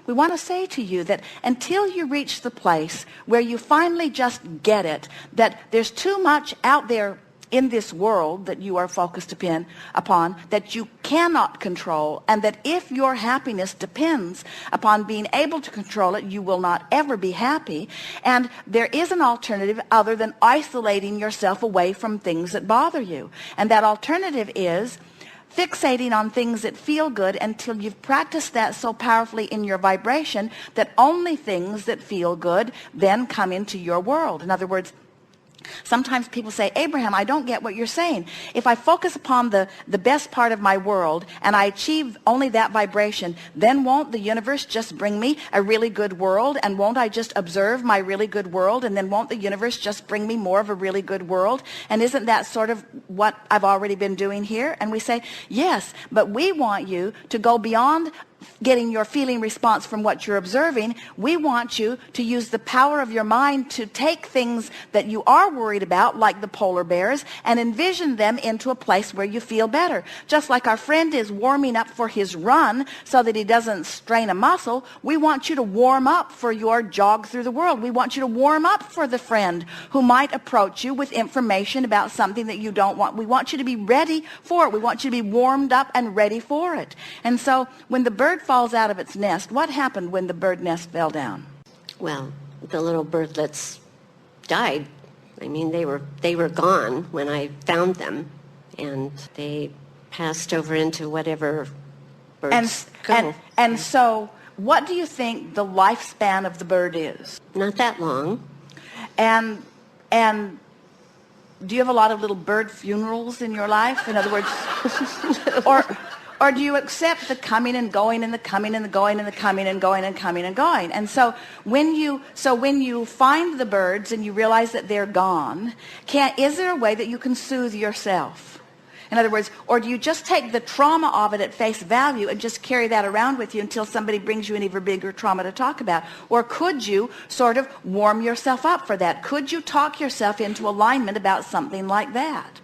we want to say to you that until you reach the place where you finally just get it, that there's too much out there in this world that you are focused upon that you cannot control, and that if your happiness depends upon being able to control it, you will not ever be happy. And there is an alternative other than isolating yourself away from things that bother you. And that alternative is fixating on things that feel good until you've practiced that so powerfully in your vibration that only things that feel good then come into your world. In other words, sometimes people say, Abraham, I don't get what you're saying. If I focus upon the best part of my world and I achieve only that vibration, then won't the universe just bring me a really good world? And won't I just observe my really good world? And then won't the universe just bring me more of a really good world? And isn't that sort of what I've already been doing here? And we say, yes, but we want you to go beyond getting your feeling response from what you're observing. We want you to use the power of your mind to take things that you are worried about, like the polar bears, and envision them into a place where you feel better. Just like our friend is warming up for his run so that he doesn't strain a muscle, we want you to warm up for your jog through the world. We want you to warm up for the friend who might approach you with information about something that you don't want. We want you to be ready for it. We want you to be warmed up and ready for it. And so when the bird falls out of its nest, what happened when the bird nest fell down? Well, the little birdlets died. I mean, they were gone when I found them, and they passed over into whatever birds go. And so what do you think the lifespan of the bird is? Not that long. And do you have a lot of little bird funerals in your life? In other words, or do you accept the coming and going and the coming and the going and the coming and going and coming and going? And so when you find the birds and you realize that they're gone, is there a way that you can soothe yourself? In other words, or do you just take the trauma of it at face value and just carry that around with you until somebody brings you an even bigger trauma to talk about? Or could you sort of warm yourself up for that? Could you talk yourself into alignment about something like that?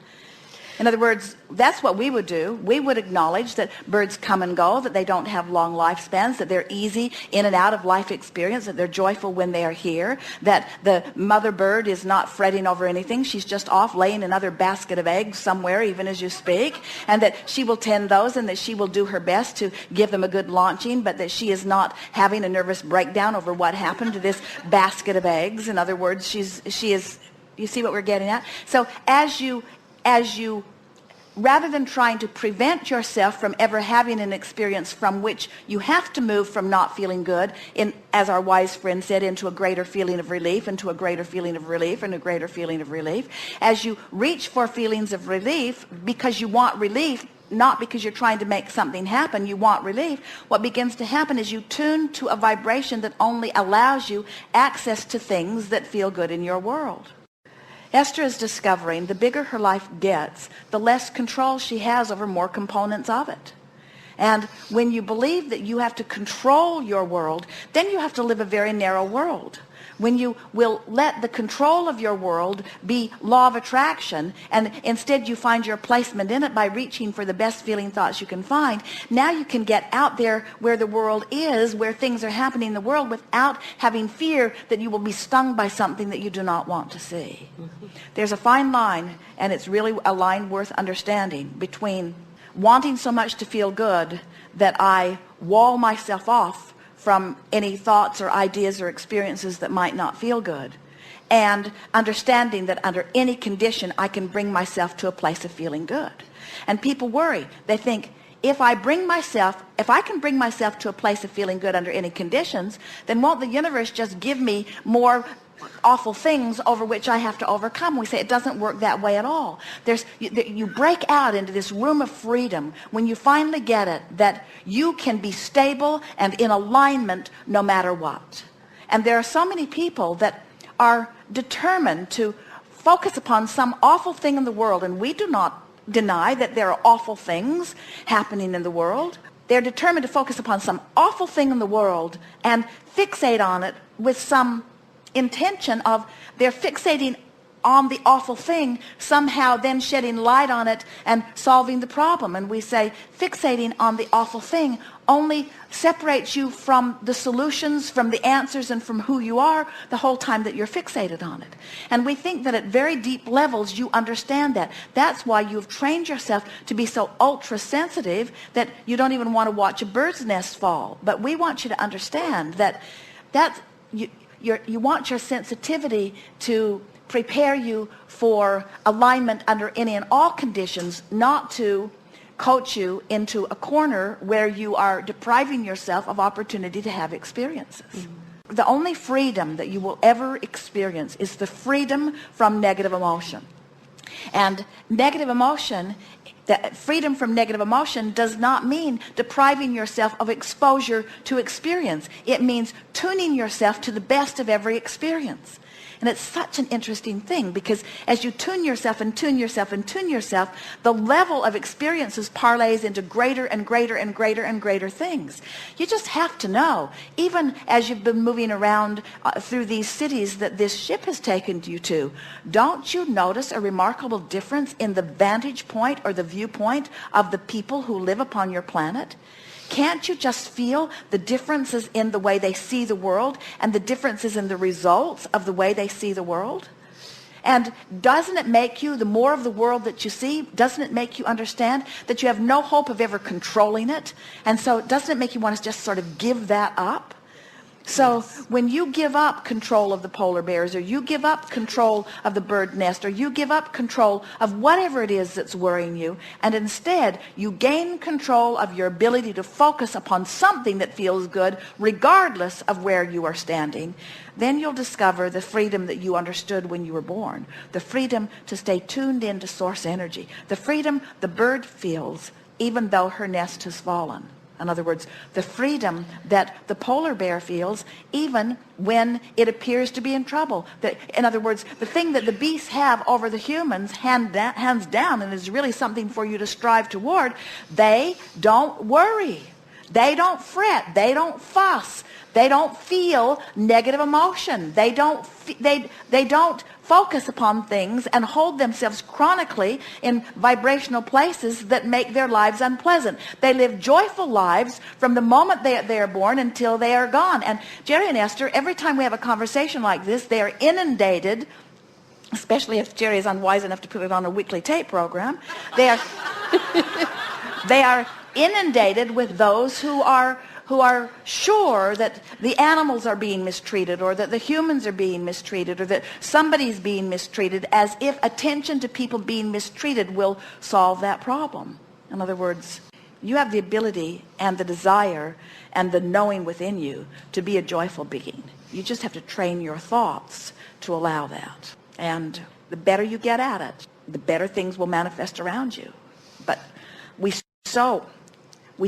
In other words, that's what we would do. We would acknowledge that birds come and go, that they don't have long lifespans, that they're easy in and out of life experience, that they're joyful when they are here, that the mother bird is not fretting over anything. She's just off laying another basket of eggs somewhere, even as you speak, and that she will tend those and that she will do her best to give them a good launching, but that she is not having a nervous breakdown over what happened to this basket of eggs. In other words, she is, you see what we're getting at? So as you, rather than trying to prevent yourself from ever having an experience from which you have to move from not feeling good, as our wise friend said, into a greater feeling of relief, into a greater feeling of relief, and a greater feeling of relief, as you reach for feelings of relief because you want relief, not because you're trying to make something happen, you want relief, what begins to happen is you tune to a vibration that only allows you access to things that feel good in your world. Esther is discovering the bigger her life gets, the less control she has over more components of it. And when you believe that you have to control your world, then you have to live a very narrow world. When you will let the control of your world be law of attraction, and instead you find your placement in it by reaching for the best feeling thoughts you can find, now you can get out there where the world is, where things are happening in the world, without having fear that you will be stung by something that you do not want to see. There's a fine line, and it's really a line worth understanding, between wanting so much to feel good that I wall myself off from any thoughts or ideas or experiences that might not feel good, and understanding that under any condition I can bring myself to a place of feeling good. And people worry. They think, if I can bring myself to a place of feeling good under any conditions, then won't the universe just give me more awful things over which I have to overcome? We say it doesn't work that way at all. You break out into this room of freedom when you finally get it, that you can be stable and in alignment no matter what. And there are so many people that are determined to focus upon some awful thing in the world, and we do not deny that there are awful things happening in the world. They're determined to focus upon some awful thing in the world and fixate on it with some intention of they're fixating on the awful thing, somehow then shedding light on it and solving the problem. And we say fixating on the awful thing only separates you from the solutions, from the answers, and from who you are the whole time that you're fixated on it. And we think that at very deep levels you understand that. That's why you've trained yourself to be so ultra sensitive that you don't even want to watch a bird's nest fall. But we want you to understand that you want your sensitivity to prepare you for alignment under any and all conditions, not to coach you into a corner where you are depriving yourself of opportunity to have experiences. Mm-hmm. The only freedom that you will ever experience is the freedom from negative emotion. And negative emotion, the freedom from negative emotion does not mean depriving yourself of exposure to experience. It means tuning yourself to the best of every experience. And it's such an interesting thing, because as you tune yourself and tune yourself and tune yourself, the level of experiences parlays into greater and greater and greater and greater things. You just have to know, even as you've been moving around through these cities that this ship has taken you to, don't you notice a remarkable difference in the vantage point or the viewpoint of the people who live upon your planet? Can't you just feel the differences in the way they see the world and the differences in the results of the way they see the world? And doesn't it make you, the more of the world that you see, doesn't it make you understand that you have no hope of ever controlling it? And so doesn't it make you want to just sort of give that up? So when you give up control of the polar bears, or you give up control of the bird nest, or you give up control of whatever it is that's worrying you, and instead you gain control of your ability to focus upon something that feels good regardless of where you are standing, then you'll discover the freedom that you understood when you were born, the freedom to stay tuned into source energy, the freedom the bird feels even though her nest has fallen. In other words, the freedom that the polar bear feels even when it appears to be in trouble. In other words, the thing that the beasts have over the humans, hands down, and is really something for you to strive toward, they don't worry. They don't fret. They don't fuss. They don't feel negative emotion. They don't focus upon things and hold themselves chronically in vibrational places that make their lives unpleasant. They live joyful lives from the moment they are born until they are gone. And Jerry and Esther, every time we have a conversation like this, they are inundated, especially if Jerry is unwise enough to put it on a weekly tape program. They are inundated with those who are sure that the animals are being mistreated, or that the humans are being mistreated, or that somebody's being mistreated, as if attention to people being mistreated will solve that problem. In other words, you have the ability and the desire and the knowing within you to be a joyful being. You just have to train your thoughts to allow that. And the better you get at it, the better things will manifest around you. But we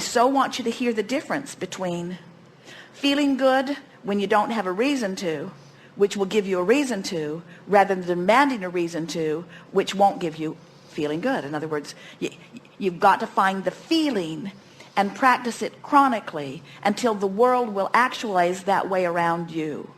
so want you to hear the difference between feeling good when you don't have a reason to, which will give you a reason to, rather than demanding a reason to, which won't give you feeling good. In other words, you've got to find the feeling and practice it chronically until the world will actualize that way around you.